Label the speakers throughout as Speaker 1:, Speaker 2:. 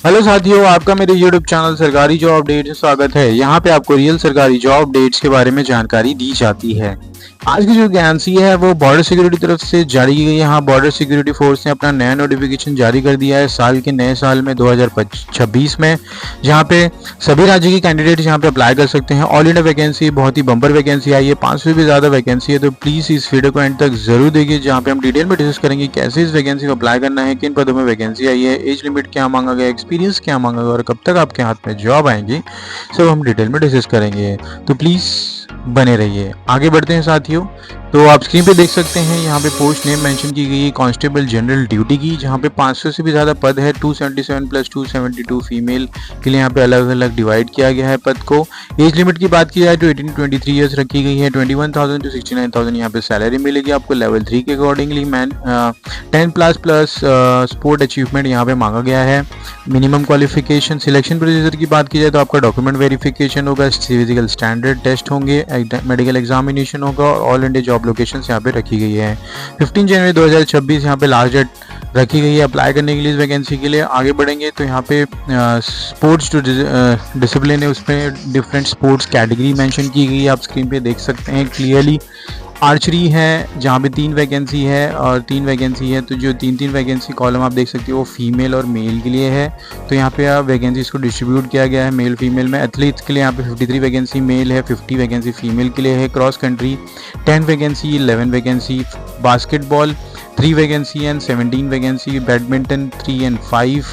Speaker 1: Hello साथियों, आपका मेरे YouTube चैनल सरकारी जॉब अपडेट में स्वागत है। यहाँ पे आपको रियल सरकारी जॉब अपडेट्स के बारे में जानकारी दी जाती है। आज की जो वैकेंसी है वो बॉर्डर सिक्योरिटी तरफ से जारी की गई है। यहाँ बॉर्डर सिक्योरिटी फोर्स ने अपना नया नोटिफिकेशन जारी कर दिया है साल के नए साल में 2026 में, जहाँ पे सभी राज्य के कैंडिडेट यहाँ पे अप्लाई कर सकते हैं। ऑल इंडिया वैकेंसी बहुत ही बम्पर वैकेंसी आई है, 500 से भी ज़्यादा वैकेंसी है। तो प्लीज़ इस वीडियो को एंड तक जरूर देखिए, जहाँ पे हम डिटेल में डिस्कस करेंगे कैसे इस वैकेंसी को अप्लाई करना है, किन पदों में वैकेंसी आई है, एज लिमिट क्या मांगा गया, एक्सपीरियंस क्या मांगा गया और कब तक आपके हाथ में जॉब आएंगी, सब हम डिटेल में डिस्कस करेंगे। तो प्लीज़ बने रहिए। आगे बढ़ते हैं साथियों। तो आप स्क्रीन पे देख सकते हैं यहाँ पे पोस्ट नेम मेंशन की गई है कांस्टेबल जनरल ड्यूटी की, जहाँ पे 500 से भी ज़्यादा पद है। 277 प्लस 272 फीमेल के लिए यहाँ पे अलग अलग डिवाइड किया गया है पद को। एज लिमिट की बात की जाए तो 18 to 23 ईयर्स रखी गई है। 21,000 to 69,000 यहाँ पे सैलरी मिलेगी आपको लेवल 3 के अकॉर्डिंगली। 10 प्लस स्पोर्ट अचीवमेंट यहाँ पे मांगा गया है। Minimum qualification. सिलेक्शन प्रोसीजर की बात की जाए तो आपका डॉक्यूमेंट वेरिफिकेशन होगा, फिजिकल स्टैंडर्ड टेस्ट होंगे, मेडिकल एग्जामिनेशन होगा और ऑल इंडिया जॉब लोकेशन यहाँ पे रखी गई है। 15 जनवरी 2026 यहाँ पे लास्ट डेट रखी गई है अप्लाई करने के लिए इस वैकेंसी के लिए। आगे बढ़ेंगे तो यहाँ पे स्पोर्ट्स जो डिसिप्लिन है उसमें डिफरेंट स्पोर्ट्स कैटेगरी मेंशन की गई है, आप स्क्रीन पे देख सकते हैं क्लियरली। आर्चरी है जहाँ पे 3 वैकेंसी है और 3 वैकेंसी है, तो जो 3 वैकेंसी कॉलम आप देख सकते हो वो फीमेल और मेल के लिए है। तो यहाँ पे आप वैकेंसीज को डिस्ट्रीब्यूट किया गया है मेल फीमेल में। एथलीट्स के लिए यहाँ पे 53 वैकेंसी मेल है, 50 वैकेंसी फीमेल के लिए है। Cross country 10 vacancy, 11 vacancy. Basketball 3 vacancy and 17 vacancy. Badminton 3 and 5।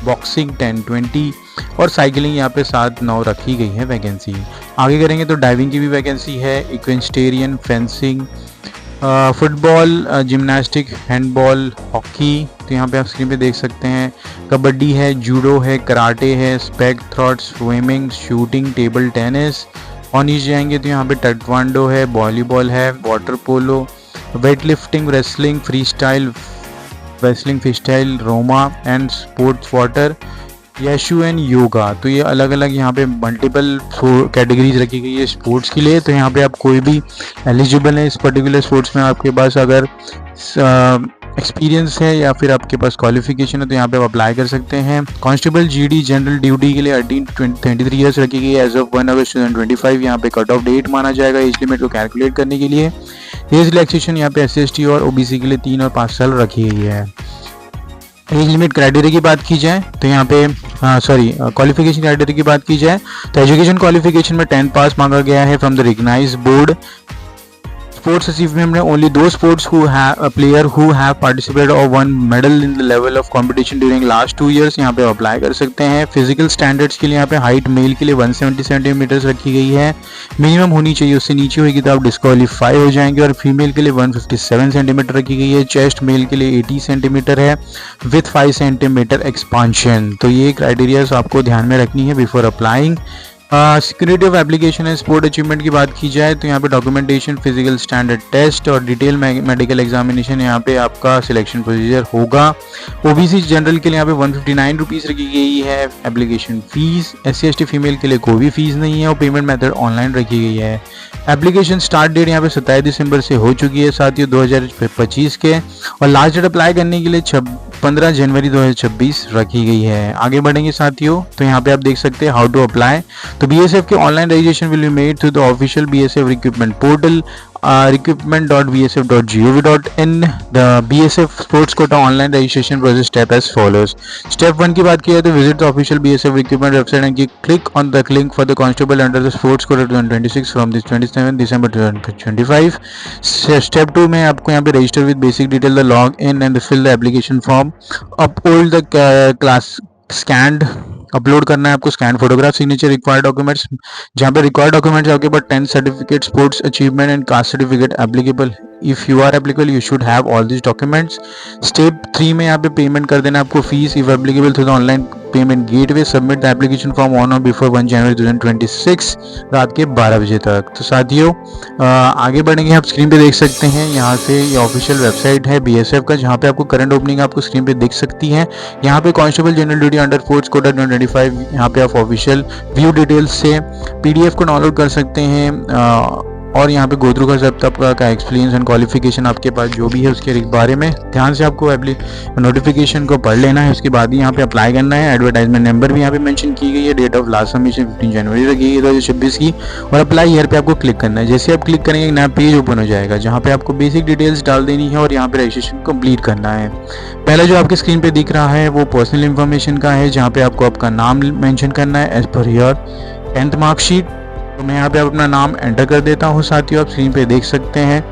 Speaker 1: Boxing 10, 20 और साइकिलिंग यहाँ पे 7, 9 रखी गई है वैकेंसी। आगे करेंगे तो डाइविंग की भी वैकेंसी है, equestrian, fencing, football, gymnastic, handball, hockey. तो यहाँ पे आप स्क्रीन पे देख सकते हैं कबड्डी है, जूडो है, कराटे है, स्पेक थ्रॉट, स्विमिंग, शूटिंग, टेबल टेनिस। और नीचे जाएंगे तो यहाँ पे टेक्वांडो है, वॉलीबॉल है, water polo, weight lifting, wrestling, free style रोमा and sports water, wushu and yoga. तो ये अलग अलग यहाँ पे मल्टीपल कैटेगरीज रखी गई है स्पोर्ट्स के लिए। तो यहाँ पे आप कोई भी एलिजिबल है इस पर्टिकुलर स्पोर्ट्स में, आपके पास अगर एक्सपीरियंस है या फिर आपके पास क्वालिफिकेशन है तो यहाँ पे आप अप्लाई कर सकते हैं। कांस्टेबल जीडी जनरल ड्यूटी के लिए 18 to 23 ईयर्स रखी गई है। एज ऑफ 1 अगस्त 2025 यहाँ पे कट ऑफ डेट माना जाएगा एज लिमिट को कैलकुलेट करने के लिए। एज रिलैक्सेशन यहाँ पे SC/ST और OBC के लिए 3 और 5 साल रखी गई है। एज लिमिट क्राइटेरिया की बात की जाए तो यहाँ पे क्वालिफिकेशन क्राइटेरिया की बात की जाए तो एजुकेशन क्वालिफिकेशन में 10 पास मांगा गया है from the recognised board. Sports achievement में ओनली दो sports player who have participated और won medal in the level of competition during last 2 years यहाँ पे अप्लाई कर सकते हैं। फिजिकल स्टैंडर्ड्स के लिए यहाँ पे हाइट मेल के लिए 170 सेंटीमीटर रखी गई है, मिनिमम होनी चाहिए, उससे नीचे होगी तो आप डिस्क्वालीफाई हो जाएंगे। और फीमेल के लिए 157 सेंटीमीटर रखी गई है। चेस्ट मेल के लिए 80 सेंटीमीटर है विथ 5 सेंटीमीटर एक्सपांशन। तो ये क्राइटेरियाज आपको ध्यान में रखनी है before applying. Security of application है। स्पोर्ट अचीवमेंट की बात की जाए तो यहाँ पे डॉक्यूमेंटेशन, फिजिकल स्टैंडर्ड टेस्ट और डिटेल मेडिकल एग्जामिनेशन यहाँ पे आपका सिलेक्शन प्रोसीजर होगा। OBC जनरल के लिए यहाँ पे 159 रुपीज़ रखी गई है एप्लीकेशन फीस। SC/ST फीमेल के लिए कोई भी फीस नहीं है और पेमेंट मेथड ऑनलाइन रखी गई है। एप्लीकेशन स्टार्ट डेट यहाँ पे 27 दिसंबर से हो चुकी है साथियों 2025 के, और लास्ट डेट अप्लाई करने के लिए 15 जनवरी 2026 रखी गई है। आगे बढ़ेंगे साथियों तो यहाँ पे आप देख सकते हैं हाउ टू अप्लाई। तो BSF के online registration will be made through the official BSF recruitment portal recruitment.bsf.gov.in. The BSF Sports Quota online registration process step as follows. Step 1 की बात की जाए तो visit the official BSF recruitment website and click on the link for the constable under the Sports Quota 2026 from this 27 December 2025. Step 2 में आपको यहाँ पे register with basic detail, the log in and fill the application form. Upload the class scanned upload करना है आपको scan photograph, signature, required documents. जहाँ पे required documents आपके पास 10 certificate, sports achievement and caste certificate applicable. If you are applicable you should have all this documents. Step 3 में यहाँ पे पेमेंट कर देना आपको fees if applicable through the online payment gateway. Submit the application form on or before 1 January 2026 रात के 12 बजे तक। तो साथियों आगे बढ़ेंगे, आप स्क्रीन पे देख सकते हैं यहाँ से ये ऑफिशियल वेबसाइट है BSF का, जहाँ पे आपको करंट ओपनिंग आपको स्क्रीन पे दिख सकती है। यहाँ पे constable general duty under force quota 2025 यहाँ पे आप ऑफिशियल व्यू डिटेल्स से PDF को डाउनलोड कर सकते हैं। और यहाँ पे गो थ्रू का सब आपका एक्सपीरियंस एंड क्वालिफिकेशन आपके पास जो भी है उसके बारे में ध्यान से आपको नोटिफिकेशन को पढ़ लेना है। उसके बाद ही यहाँ पे अप्लाई करना है। एडवर्टाइजमेंट नंबर भी यहाँ पे मेंशन की गई है। डेट ऑफ लास्ट सबमिशन 15 जनवरी रखी गई 2026 की। और अप्लाई हियर पे आपको क्लिक करना है। जैसे आप क्लिक करेंगे एक नया पेज ओपन हो जाएगा जहाँ पे आपको बेसिक डिटेल्स डाल देनी है और यहाँ पे रजिस्ट्रेशन कंप्लीट करना है। पहला जो आपके स्क्रीन पे दिख रहा है वो पर्सनल इन्फॉर्मेशन का है जहाँ पे आपको आपका नाम मेंशन करना है as per your 10th marksheet. तो मैं यहाँ पे अपना नाम एंटर कर देता हूँ साथियों, आप स्क्रीन पे देख सकते हैं।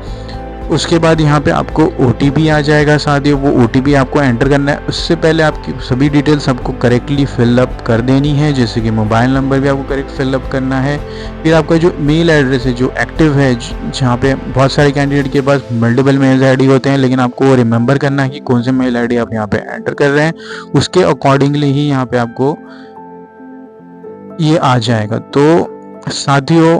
Speaker 1: उसके बाद यहाँ पे आपको OTP आ जाएगा साथियों, वो OTP आपको एंटर करना है। उससे पहले आपकी सभी डिटेल्स आपको करेक्टली फिलअप कर देनी है, जैसे कि मोबाइल नंबर भी आपको करेक्ट फिलअप करना है। फिर आपका जो मेल एड्रेस है जो एक्टिव है, जहाँ पे बहुत सारे कैंडिडेट के पास मल्टीपल मेल ID होते हैं, लेकिन आपको वो रिमेंबर करना है कि कौन से मेल ID आप यहाँ पे एंटर कर रहे हैं, उसके अकॉर्डिंगली ही यहाँ पे आपको ये आ जाएगा। तो साथियों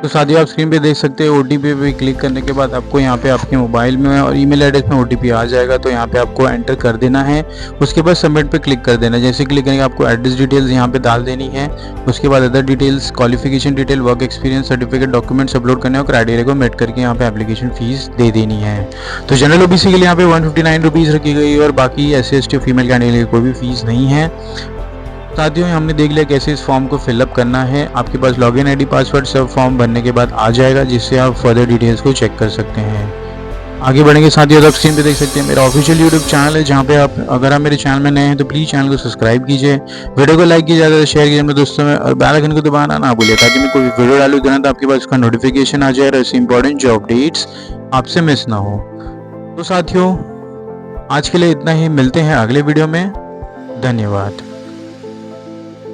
Speaker 1: आप स्क्रीन पे देख सकते हैं OTP पे क्लिक करने के बाद आपको यहाँ पे आपके मोबाइल में और ईमेल एड्रेस में OTP आ जाएगा। तो यहाँ पे आपको एंटर कर देना है। उसके बाद सबमिट पे क्लिक कर देना है। जैसे क्लिक करेंगे आपको एड्रेस डिटेल्स यहाँ पे डाल देनी है। उसके बाद other details, qualification detail, work experience certificate, documents upload करने और क्राइटेरिया को मेट करके यहाँ पे एप्लीकेशन फीस दे देनी है। तो जनरल OBC के लिए यहाँ पे 159 रुपीज़ रखी गई और बाकी SC ST फीमेल कैंडिडेट की कोई भी फीस नहीं है। साथियों हमने देख लिया कैसे इस फॉर्म को फिलअप करना है। आपके पास लॉगिन ID, पासवर्ड सब फॉर्म भरने के बाद आ जाएगा, जिससे आप फर्दर डिटेल्स को चेक कर सकते हैं। आगे बढ़ेंगे साथियों, आप स्क्रीन पे देख सकते हैं मेरा ऑफिशियल यूट्यूब चैनल है, जहाँ पे अगर आप मेरे चैनल में नए हैं तो प्लीज़ चैनल को सब्सक्राइब कीजिए, वीडियो को लाइक कीजिए, ज़्यादा शेयर कीजिए अपने दोस्तों में और बेल आइकन को दबाना ना भूलिए, ताकि मैं कोई वीडियो डालूँ तुरंत आपके पास उसका नोटिफिकेशन आ जाए और ऐसे इंपॉर्टेंट जॉब अपडेट्स आपसे मिस ना हो। तो साथियों आज के लिए इतना ही, मिलते हैं अगले वीडियो में। धन्यवाद।